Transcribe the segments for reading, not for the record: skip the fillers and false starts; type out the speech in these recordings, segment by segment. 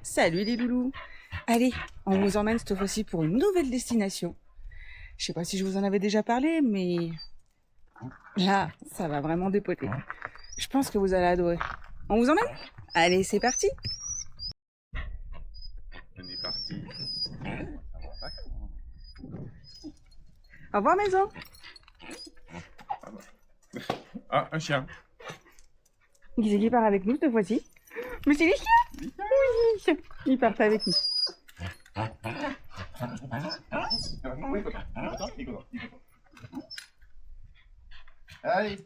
Salut les loulous. Allez, on vous emmène cette fois-ci pour une nouvelle destination. Je sais pas si je vous en avais déjà parlé, mais là, ça va vraiment dépoter. Je pense que vous allez adorer. On vous emmène? Allez, c'est parti. On est parti. Au revoir maison. Ah, un chien. Qui c'est qui part avec nous cette fois-ci? Mais c'est les chiens. Oui, ils partent avec nous. Allez,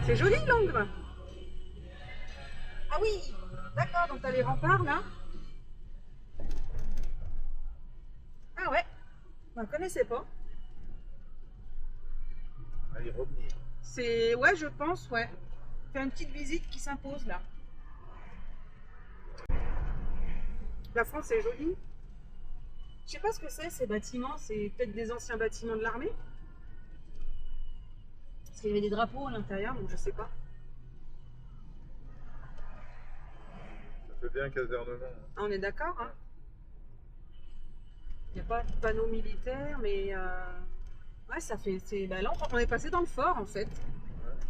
C'est joli l'Angre. Ah oui, d'accord, donc t'as les remparts là. Ah ouais, on ne connaissait pas. allez, revenir. C'est, ouais, je pense, ouais. Faire une petite visite qui s'impose là. La France est jolie. Je sais pas ce que c'est ces bâtiments, c'est peut-être des anciens bâtiments de l'armée. Parce qu'il y avait des drapeaux à l'intérieur, donc je sais pas. Ça fait bien casernement. Ah, on est d'accord, hein. Il n'y a pas de panneau militaire, mais ouais, ça fait. Bah là, on est passé dans le fort en fait.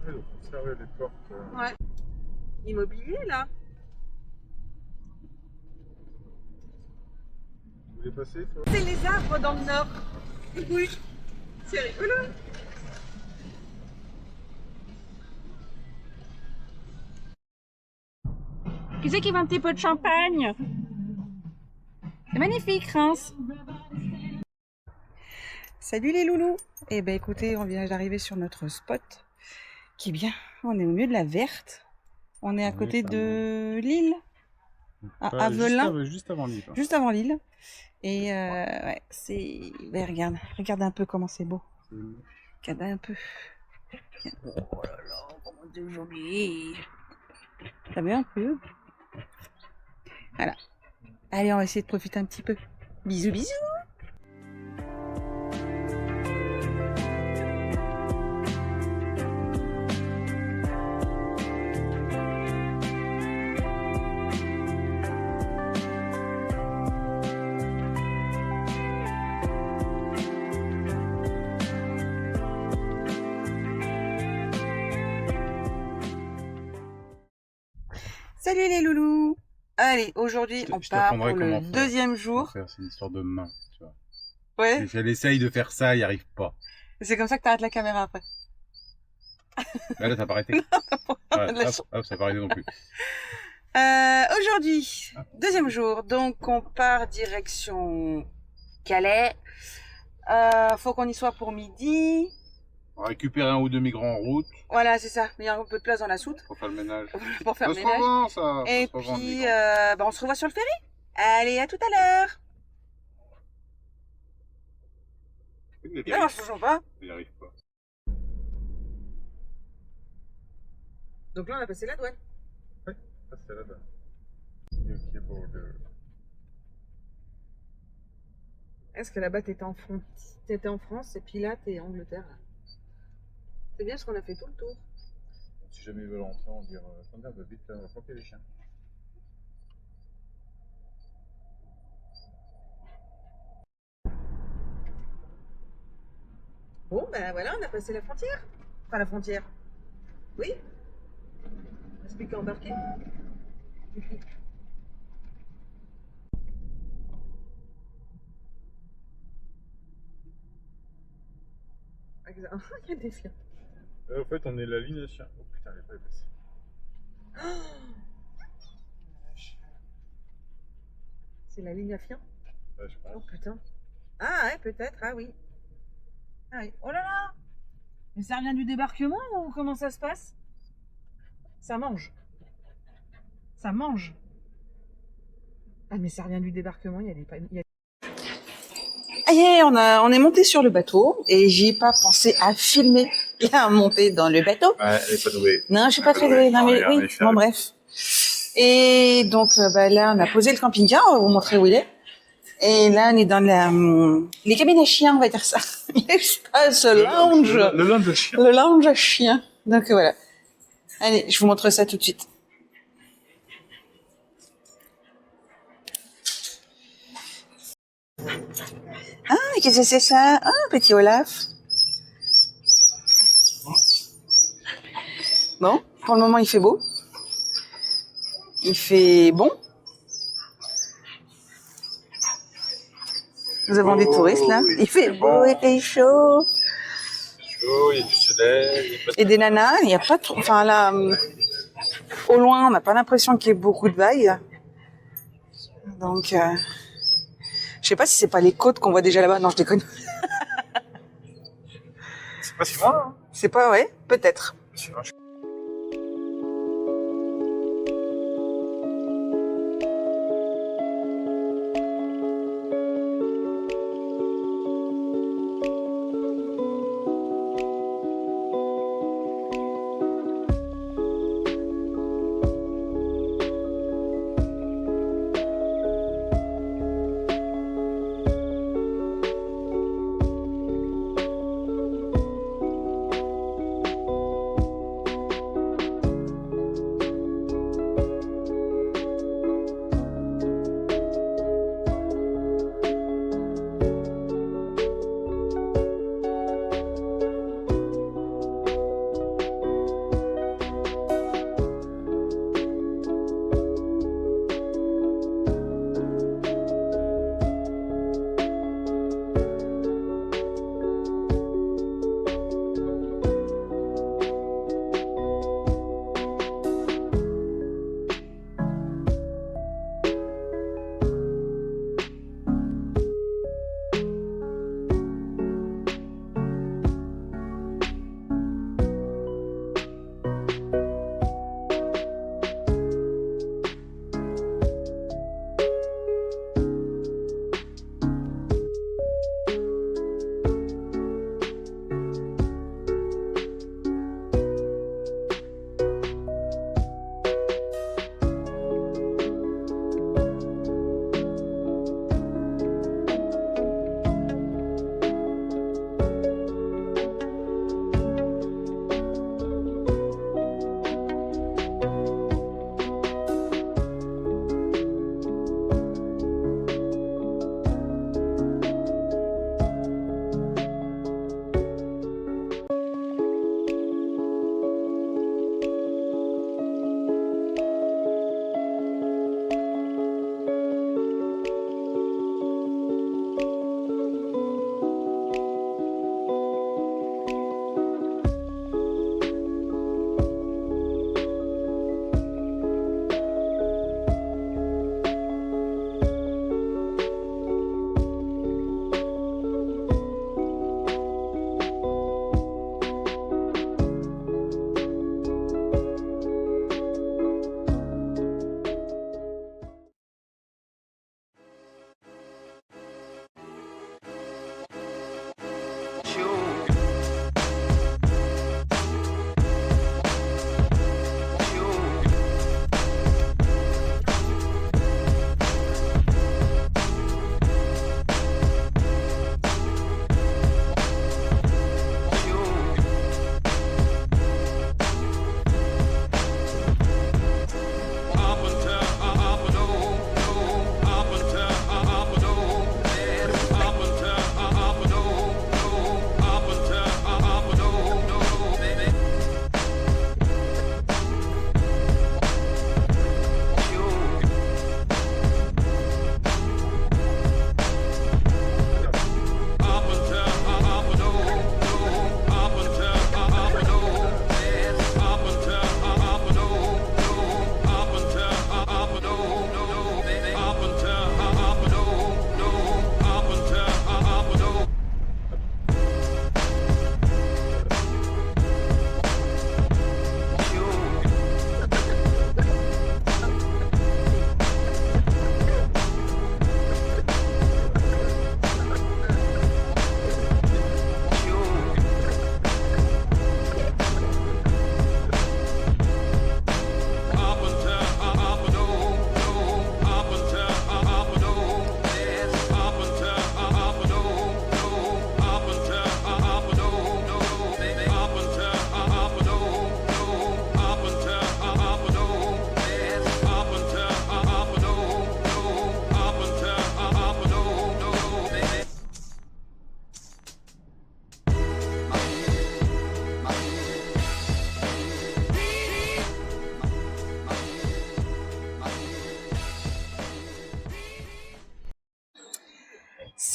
Ouais, ils ont conservé les portes. Ouais. Immobilier là. Vous voulez passer, toi? C'est les arbres dans le nord. Oui, c'est rigolo. Qui c'est qui veut un petit peu de champagne? C'est magnifique, Reims. Salut les loulous. Eh ben écoutez, on vient d'arriver sur notre spot. Qui est bien. On est au milieu de la Verte. On est à côté de Lille. À Avelin. Juste avant Lille. Juste avant Lille. Et ouais, c'est. Ben, regarde un peu comment c'est beau. Regarde un peu. Oh là là, comment c'est joli. T'as vu un peu? Voilà. Allez, on va essayer de profiter un petit peu. Bisous, bisous. Salut les loulous. Allez, aujourd'hui on part pour le deuxième jour. C'est une histoire de main, tu vois. Ouais. Elle essaye de faire ça, il n'y arrive pas. C'est comme ça que t'arrêtes la caméra après. Là, t'as pas arrêté. Ouais, hop, ça n'a pas arrêté non plus. Aujourd'hui, deuxième jour, donc on part direction Calais. Faut qu'on y soit pour midi. On va récupérer un ou deux migrants en route. Voilà, c'est ça. Il y a un peu de place dans la soute. Pour faire le ménage. Pour faire le Ça se ménage. revend, ça. Et Ça se revend, puis, les on se revoit sur le ferry. Allez, à tout à l'heure. migrants. Non, je ne pas. Il arrive pas. Donc là, on a passé la douane. Ouais, ça c'est là-bas. UK border. Est-ce que là-bas, t'étais en France et puis là, t'es en Angleterre. Là. C'est bien parce qu'on a fait tout le tour. Si jamais ils veulent rentrer, on dirait attendez, on va vite, on va planter les chiens. Bon, ben voilà, on a passé la frontière. Enfin, la frontière. Oui. Il reste plus qu'à embarquer. Il y a des chiens. En fait, on est la ligne des chiens. Oh putain, elle est pas épaisse. C'est la ligne à fion. Ouais, je pense. Oh putain. Ah ouais, peut-être, ah oui. Ah oui. Oh là là! Mais ça vient du débarquement ou comment ça se passe? Ça mange. Ça mange. Ah mais ça vient du débarquement, il y a des... Ah yeah, on est monté sur le bateau et j'y ai pas pensé à filmer la montée dans le bateau. Ouais, elle est pas douée. Non, je suis pas très douée. Non mais oui, bon bref. Et donc là, on a posé le camping-car, on va vous montrer où il est. Et là, on est dans les cabines à chiens, on va dire ça. L'espace lounge. Le lounge à chien. Le lounge à chiens. Donc voilà. Allez, je vous montre ça tout de suite. Ah, mais qu'est-ce que c'est ça? Ah, petit Olaf. Bon, pour le moment, il fait beau. Il fait bon. Nous avons des touristes là. Il fait beau et il fait chaud. Chaud, il y a du soleil. Et des nanas, il n'y a pas trop. Enfin là, au loin, on n'a pas l'impression qu'il y ait beaucoup de vagues. Donc, je sais pas si c'est pas les côtes qu'on voit déjà là-bas. Non, je déconne. C'est pas si loin, hein. C'est pas, ouais, peut-être. C'est loin.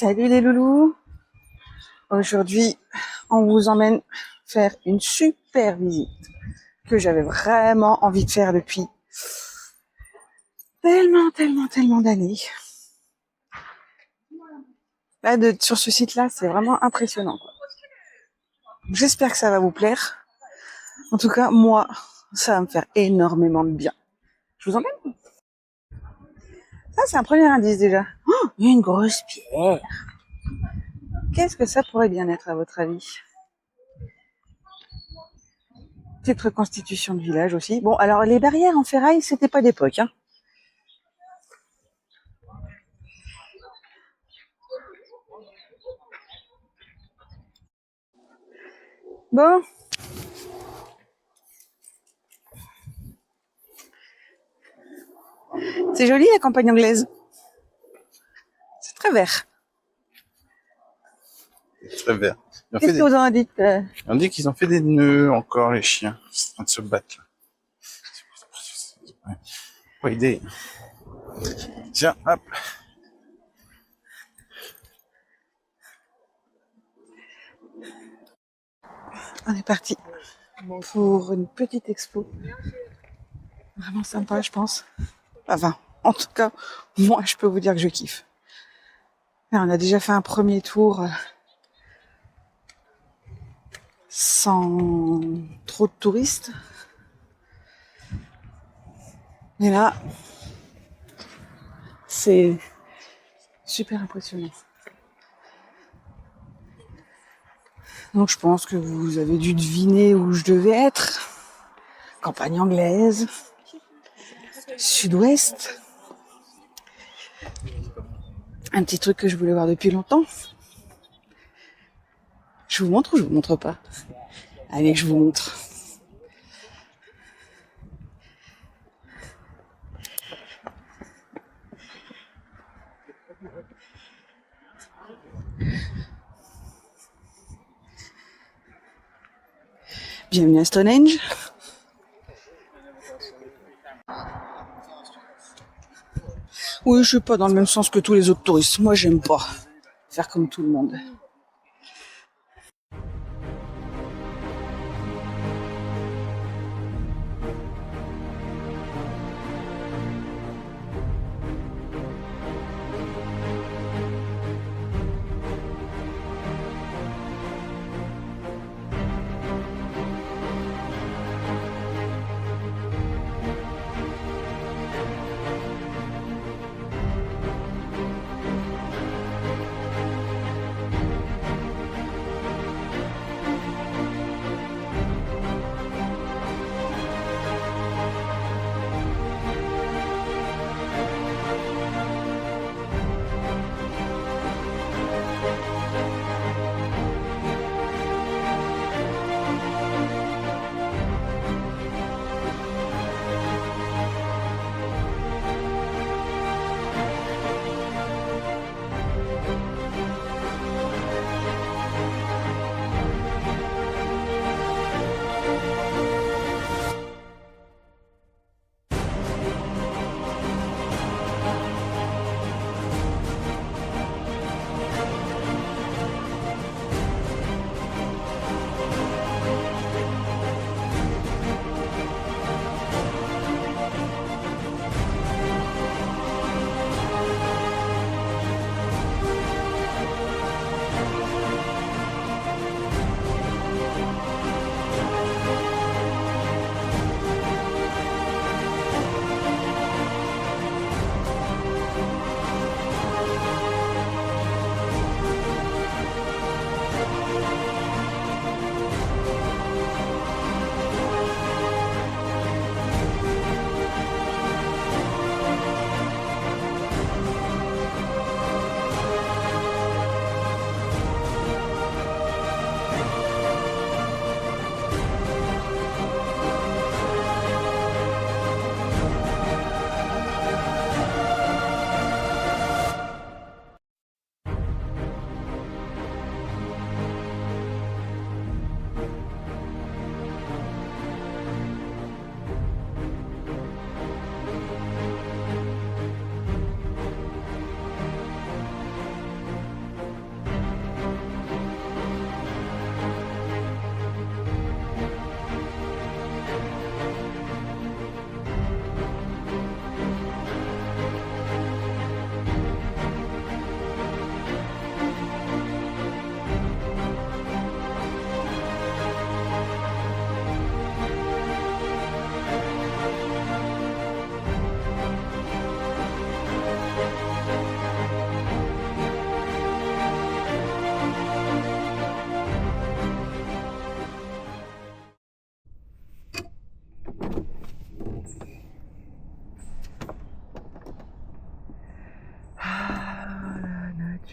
Salut les loulous. Aujourd'hui, on vous emmène faire une super visite que j'avais vraiment envie de faire depuis tellement d'années. Là, sur ce site-là, c'est vraiment impressionnant, quoi. J'espère que ça va vous plaire. En tout cas, moi, ça va me faire énormément de bien. Je vous emmène. Ça, c'est un premier indice déjà. Oh, une grosse pierre. Qu'est-ce que ça pourrait bien être à votre avis? Petite reconstitution de village aussi. Bon, alors les barrières en ferraille, c'était pas d'époque, hein. Bon. C'est joli la campagne anglaise. C'est très vert. Très vert. Qu'est-ce que vous en dites? On dit qu'ils ont fait des nœuds encore, les chiens, en train de se battre. Ouais. Pas idée. Tiens, hop. On est parti pour une petite expo. Vraiment sympa, je pense. Enfin, en tout cas, moi, je peux vous dire que je kiffe. Là, on a déjà fait un premier tour sans trop de touristes. Et là, c'est super impressionnant. Donc je pense que vous avez dû deviner où je devais être. Campagne anglaise, sud-ouest. Un petit truc que je voulais voir depuis longtemps. Je vous montre ou je vous montre pas? Allez, je vous montre. Bienvenue à Stonehenge. Oui, je suis pas dans le même sens que tous les autres touristes. Moi, j'aime pas faire comme tout le monde.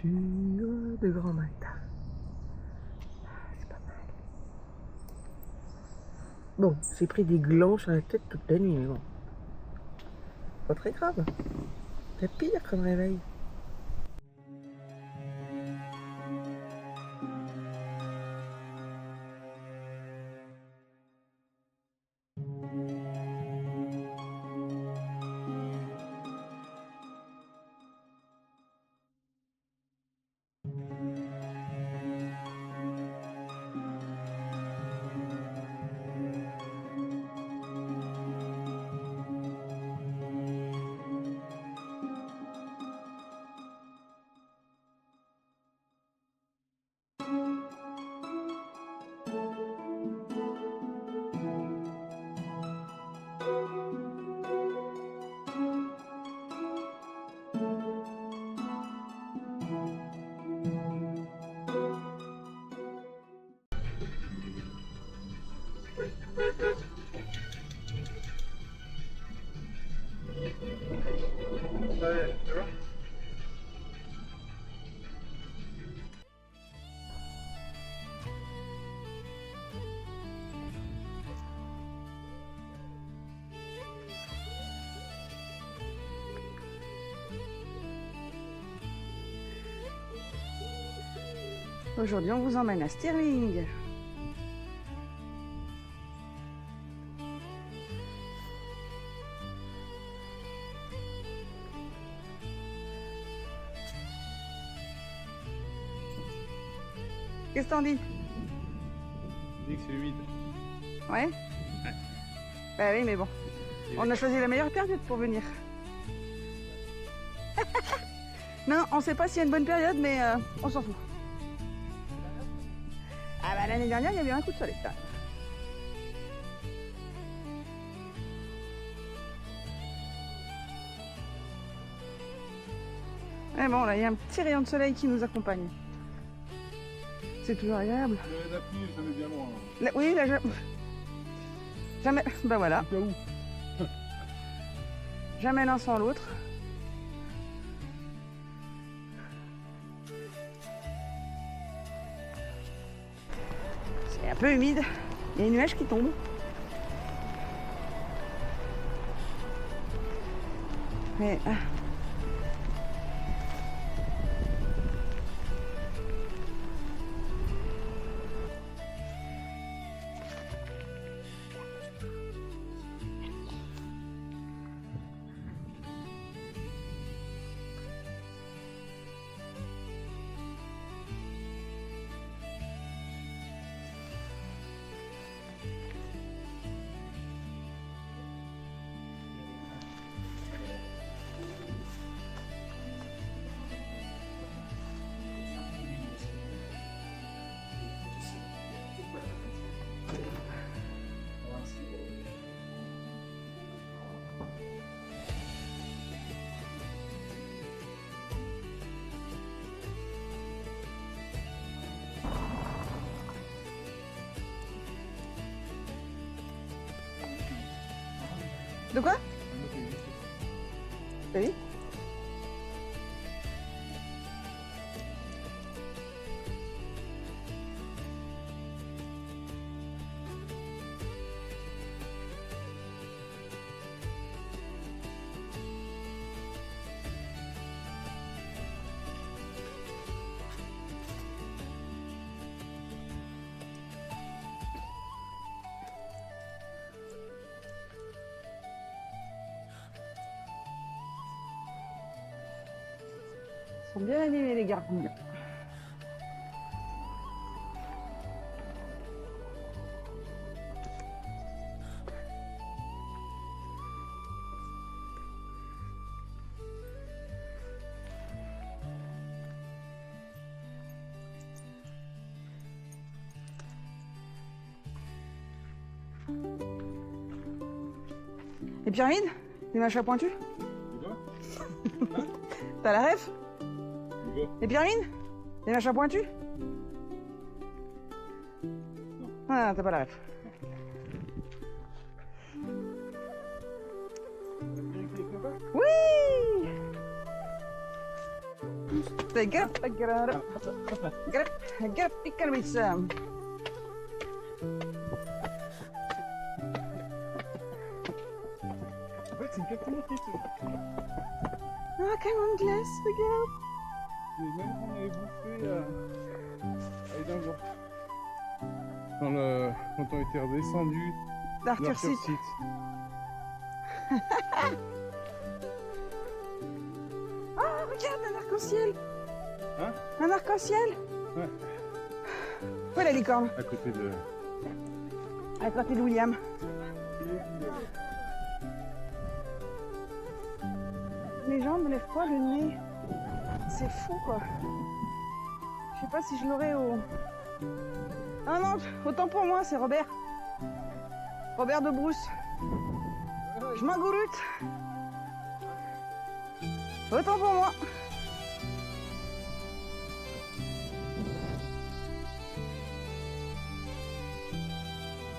statue de Grand Malta. C'est pas mal. Bon, j'ai pris des glands sur la tête toute la nuit, mais bon. Pas très grave. C'est pire comme réveil. Aujourd'hui, on vous emmène à Stirling. Qu'est-ce que t'en dis? Je dis que c'est humide. Ouais? Ouais. Bah oui, mais bon. On a choisi la meilleure période pour venir. Non, on sait pas s'il y a une bonne période, mais on s'en fout. Ah bah l'année dernière, il y a eu un coup de soleil. Ça. Mais bon, là, il y a un petit rayon de soleil qui nous accompagne. C'est toujours agréable. La pluie, ça met bien loin. Oui, là, jamais. Bah voilà. Jamais l'un sans l'autre. C'est un peu humide. Il y a une nuage qui tombe. Mais de quoi? Oui. Ils sont bien animés les gargouilles. Les pyramides? Les machins pointus? T'as la ref? Les pyramides? Les machins pointus? Ah, t'as pas la ref. Oui! Get up, get up, get up, Piccavis. En fait, c'est exactement ce que Ah, canon de glace, regarde. c'est même qu'on avait bouffé à Édimbourg. Quand on était redescendu D'Arthur Seat. Ah, regarde, un arc-en-ciel. Hein? Un arc-en-ciel. Ouais. Où est la licorne? À côté de... À côté de William. Les jambes ne lèvent pas le nez. C'est fou, quoi. Je sais pas si je l'aurais au... Ah non, autant pour moi, c'est Robert. Robert de Brousse. Je m'engourute. Autant pour moi.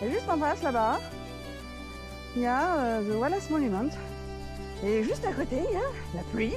Et juste en face, là-bas, il y a The Wallace Monument. Et juste à côté, il y a la pluie.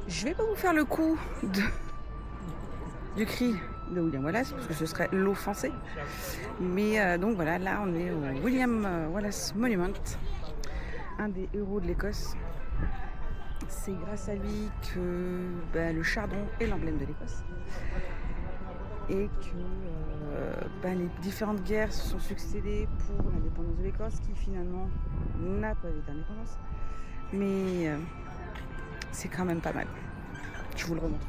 Je vais pas vous faire le coup du cri de William Wallace, parce que ce serait l'offenser. Mais donc voilà, là on est au William Wallace Monument, un des héros de l'Écosse. C'est grâce à lui que le chardon est l'emblème de l'Écosse. Et que les différentes guerres se sont succédées pour l'indépendance de l'Écosse, qui finalement n'a pas eu d'indépendance. Mais c'est quand même pas mal. Je vous le remontre.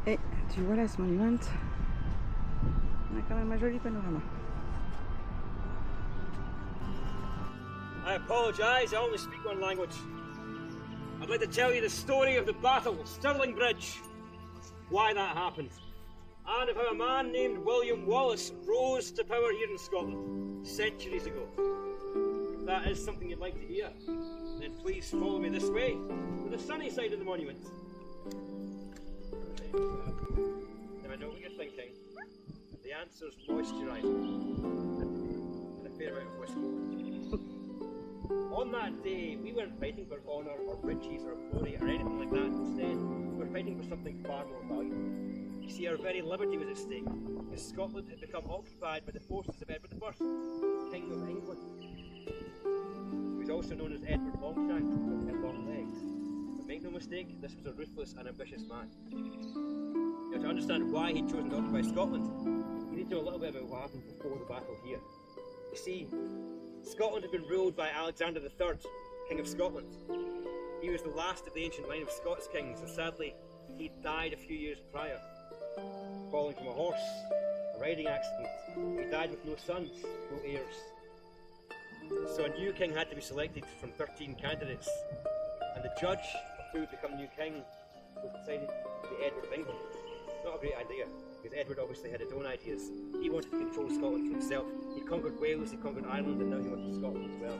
Et tu vois là ce monument, on a quand même un joli panorama. I apologise, I only speak one language. I'd like to tell you the story of the Battle of Stirling Bridge, why that happened, and of how a man named William Wallace rose to power here in Scotland centuries ago. If that is something you'd like to hear, then please follow me this way, to the sunny side of the monument. Now I know what you're thinking. The answer's moisturising and a fair amount of whiskey. On that day, we weren't fighting for honour or riches or glory or anything like that. Instead, we were fighting for something far more valuable. You see, our very liberty was at stake, as Scotland had become occupied by the forces of Edward I, King of England. He was also known as Edward Longshanks, because he had long legs. But make no mistake, this was a ruthless and ambitious man. Now, to understand why he'd chosen to occupy Scotland, we need to know a little bit about what happened before the battle here. You see, Scotland had been ruled by Alexander III, King of Scotland. He was the last of the ancient line of Scots kings, and sadly, he died a few years prior, falling from a horse, a riding accident. He died with no sons, no heirs. So a new king had to be selected from 13 candidates, and the judge of who would become new king was decided to be Edward of England. Not a great idea, because Edward obviously had his own ideas. He wanted to control Scotland for himself. He conquered Wales, he conquered Ireland, and now he wanted Scotland as well.